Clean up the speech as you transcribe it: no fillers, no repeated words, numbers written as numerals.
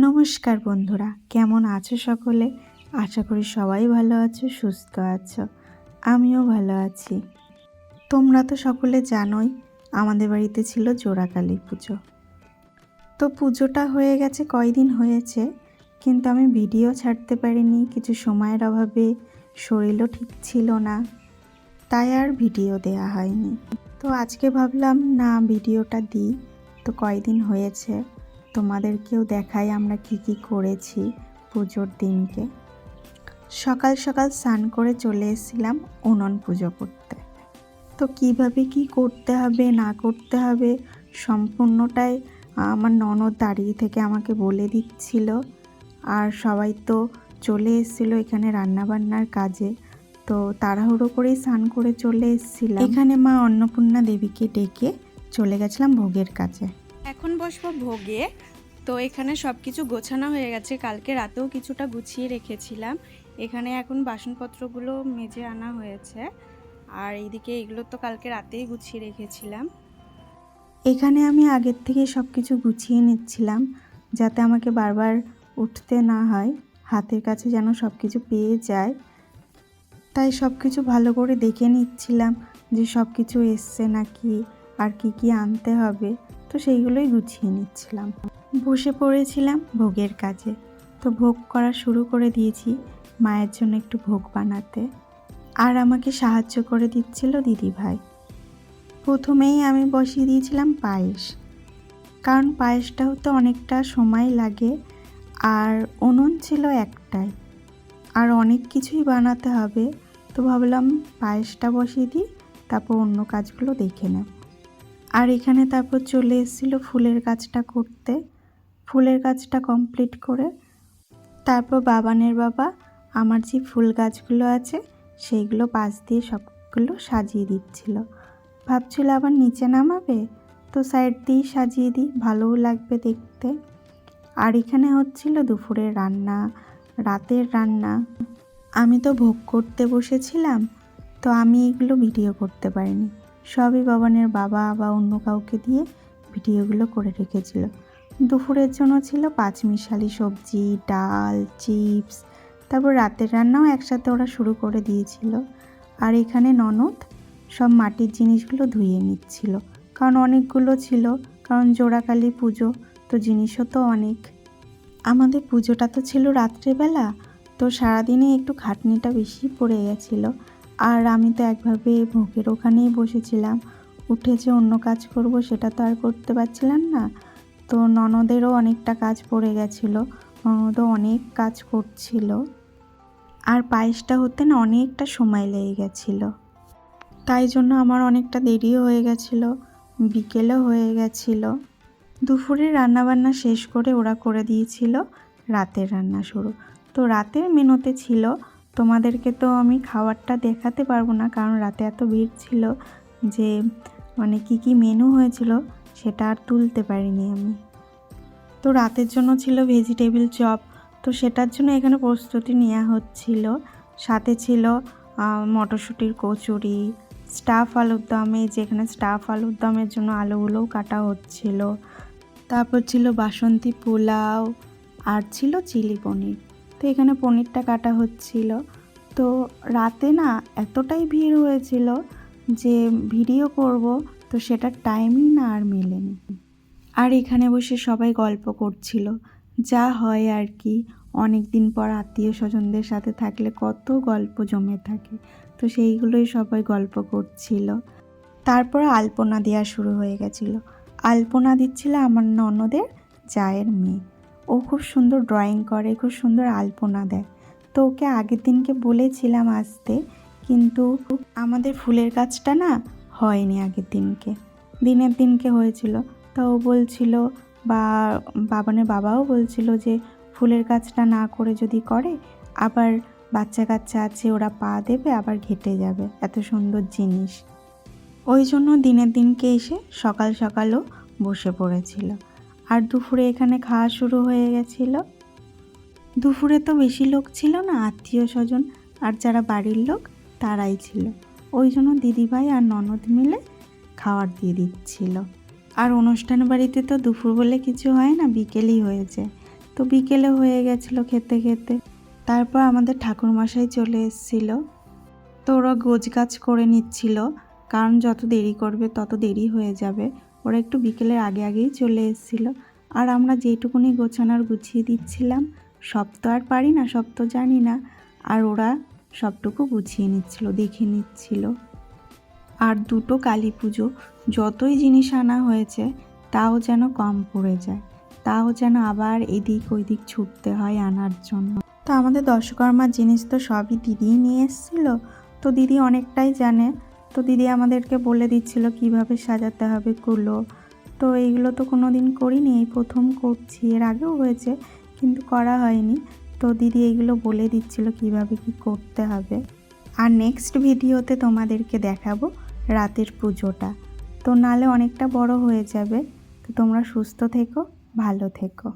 নমস্কার বন্ধুরা, কেমন আছো সকলে? আশা করি সবাই ভালো আছো, সুস্থ আছো। আমিও ভালো আছি। তোমরা তো সকলে জানোই আমাদের বাড়িতে ছিল জোড়াকালী পুজো। তো পুজোটা হয়ে গেছে, কয়দিন হয়েছে, কিন্তু আমি ভিডিও ছাড়তে পারিনি। কিছু সময়ের অভাবে শরীরও ঠিক ছিল না, তাই আর ভিডিও দেয়া হয়নি। তো আজকে ভাবলাম না ভিডিওটা দিই। তো কয়দিন হয়েছে, তোমাদেরকেও দেখাই আমরা কি করেছি পুজোর দিনকে। সকাল সকাল স্নান করে চলে এসেছিলাম উনুন পুজো করতে। তো কিভাবে কি করতে হবে না করতে হবে সম্পূর্ণটাই আমার ননদ দাঁড়িয়ে থেকে আমাকে বলে দিচ্ছিল। আর সবাই তো চলে এসেছিলো এখানে রান্নাবান্নার কাজে। তো তাড়াহুড়ো করেই স্নান করে চলে এসেছিলাম। এখানে মা অন্নপূর্ণা দেবীকে ডেকে চলে গেছিলাম ভোগের কাছে। এখন বসবো ভোগে। তো এখানে সব কিছু গোছানো হয়ে গেছে, কালকে রাতেও কিছুটা গুছিয়ে রেখেছিলাম। এখানে এখন বাসনপত্রগুলো মেজে আনা হয়েছে, আর এইদিকে এগুলো তো কালকে রাতেই গুছিয়ে রেখেছিলাম। এখানে আমি আগের থেকে সব কিছু গুছিয়ে নিচ্ছিলাম, যাতে আমাকে বারবার উঠতে না হয়, হাতের কাছে যেন সব কিছু পেয়ে যায়। তাই সব কিছু ভালো করে দেখে নিচ্ছিলাম যে সব কিছু এসছে নাকি, আর কি আনতে হবে। তো সেইগুলোই গুছিয়ে নিচ্ছিলাম। বসে পড়েছিলাম ভোগের কাজে। তো ভোগ করা শুরু করে দিয়েছি, মায়ের জন্য একটু ভোগ বানাতে। আর আমাকে সাহায্য করে দিচ্ছিল দিদিভাই। প্রথমেই আমি বসিয়ে দিয়েছিলাম পায়েস, কারণ পায়েসটা হতে অনেকটা সময় লাগে, আর উনুন ছিল একটাই, আর অনেক কিছুই বানাতে হবে। তো ভাবলাম পায়েসটা বসিয়ে দিই, তারপর অন্য কাজগুলো দেখে নেব। আর এখানে তারপর চলে এসেছিলো ফুলের কাজটা করতে। ফুলের কাজটা কমপ্লিট করে তারপর বাবানের বাবা আমার যে ফুল গাছগুলো আছে সেইগুলো পাশ দিয়ে সবগুলো সাজিয়ে দিচ্ছিল। ভাবছিল আবার নিচে নামাবে, তো সাইড দিয়েই সাজিয়ে দিই, ভালোও লাগবে দেখতে। আর এখানে হচ্ছিল দুপুরের রান্না, রাতের রান্না। আমি তো ভোগ করতে বসেছিলাম, তো আমি এগুলো ভিডিও করতে পারিনি। সবই বাবানের বাবা বা অন্য কাউকে দিয়ে ভিডিওগুলো করে রেখেছিল। দুপুরের জন্য ছিল পাঁচমিশালি সবজি, ডাল, চিপস, তারপর রাতের রান্নাও একসাথে ওরা শুরু করে দিয়েছিল। আর এখানে ননদ সব মাটির জিনিসগুলো ধুয়ে নিচ্ছিল, কারণ অনেকগুলো ছিল, কারণ জোড়াকালী পুজো, তো জিনিসও তো অনেক। আমাদের পুজোটা তো ছিল রাত্রেবেলা, তো সারাদিনে একটু খাটনিটা বেশি পড়ে গেছিলো। আর আমি তো একভাবে ভোগের ওখানেই বসেছিলাম, উঠে যে অন্য কাজ করব সেটা তো আর করতে পারছিলাম না। তো ননদেরও অনেকটা কাজ পড়ে গেছিলো, ননদও অনেক কাজ করছিল। আর পায়েসটা হতে না অনেকটা সময় লেগে গেছিলো, তাই জন্য আমার অনেকটা দেরিও হয়ে গেছিলো, বিকেলও হয়ে গেছিলো। দুপুরে রান্নাবান্না শেষ করে ওরা করে দিয়েছিল রাতের রান্না শুরু। তো রাতের মেনুতে ছিল, তোমাদেরকে তো আমি খাবারটা দেখাতে পারবো না, কারণ রাতে এত ভিড় ছিল যে কি মেনু হয়েছিল সেটা আর তুলতে পারিনি আমি। তো রাতের জন্য ছিল ভেজিটেবিল চপ, তো সেটার জন্য এখানে প্রস্তুতি নেওয়া হচ্ছিল। সাথে ছিল মটরশুঁটির কচুরি, স্টাফ আলুর দমে, যেখানে স্টাফ আলুর দমের জন্য আলুগুলোও কাটা হচ্ছিল। তারপর ছিল বাসন্তী পোলাও, আর ছিল চিলি পনির। তো এখানে পনিরটা কাটা হচ্ছিল। তো রাতে না এতটাই ভিড় হয়েছিল যে ভিডিও করব, তো সেটার টাইমই না আর মেলেনি। আর এখানে বসে সবাই গল্প করছিল, যা হয় আর কি, অনেক দিন পর আত্মীয় স্বজনদের সাথে থাকলে কত গল্প জমে থাকে। তো সেইগুলোই সবাই গল্প করছিল। তারপর আলপনা দেওয়া শুরু হয়ে গেছিলো। আলপনা দিচ্ছিল আমার ননদের জায়ের মেয়ে। ও খুব সুন্দর ড্রয়িং করে, খুব সুন্দর আলপনা দেয়। তো ওকে আগের দিনকে বলেছিলাম আসতে, কিন্তু আমাদের ফুলের কাজটা না হয়নি আগের দিনকে, দিনের দিনকে হয়েছিল। তো ও বলছিল, বা বাবানের বাবাও বলছিল যে ফুলের কাজটা না করে যদি করে, আবার বাচ্চা কাচ্চা আছে ওরা পা দেবে, আবার ঘেটে যাবে এত সুন্দর জিনিস। ওই জন্য দিনের দিনকে এসে সকাল সকালও বসে পড়েছিল। আর দুপুরে এখানে খাওয়া শুরু হয়ে গেছিল। দুপুরে তো বেশি লোক ছিল না, আত্মীয় স্বজন আর যারা বাড়ির লোক তারাই ছিল। ওই জন্য দিদিভাই আর ননদ মিলে খাবার দিয়ে দিচ্ছিল। আর অনুষ্ঠান বাড়িতে তো দুপুর বলে কিছু হয় না, বিকেলই হয়ে যায়। তো বিকেলে হয়ে গেছিলো খেতে খেতে। তারপর আমাদের ঠাকুরমশাই চলে এসেছিল। তো ওরা গোছগাছ করে নিচ্ছিল, কারণ যত দেরি করবে তত দেরি হয়ে যাবে। ওরা একটু বিকেলের আগে আগেই চলে এসেছিল। আর আমরা যেটুকুনি গোছানোর গুছিয়ে দিচ্ছিলাম, সব তো আর পারি না, সব তো জানি না। আর ওরা সবটুকু গুছিয়ে নিচ্ছিল, দেখে নিচ্ছিল। আর দুটো কালী পুজো যতই জিনিস আনা হয়েছে তাও যেন কম পড়ে যায়, তাও যেন আবার এদিক ওইদিক ছুটতে হয় আনার জন্য। তো আমাদের দশকর্মার জিনিস তো সবই দিদিই নিয়ে এসেছিলো। তো দিদি অনেকটাই জানে, তো দিদি আমাদেরকে বলে দিচ্ছিল কিভাবে সাজাতে হবে কুলো। তো এইগুলো তো কোনো দিন করিনি, এই প্রথম করছি। এর আগেও হয়েছে কিন্তু করা হয়নি। তো দিদি এইগুলো বলে দিচ্ছিল কিভাবে কি করতে হবে। আর নেক্সট ভিডিওতে তোমাদেরকে দেখাবো রাতের পুজোটা। তো নালে অনেকটা বড় হয়ে যাবে। তো তোমরা সুস্থ থেকো, ভালো থেকো।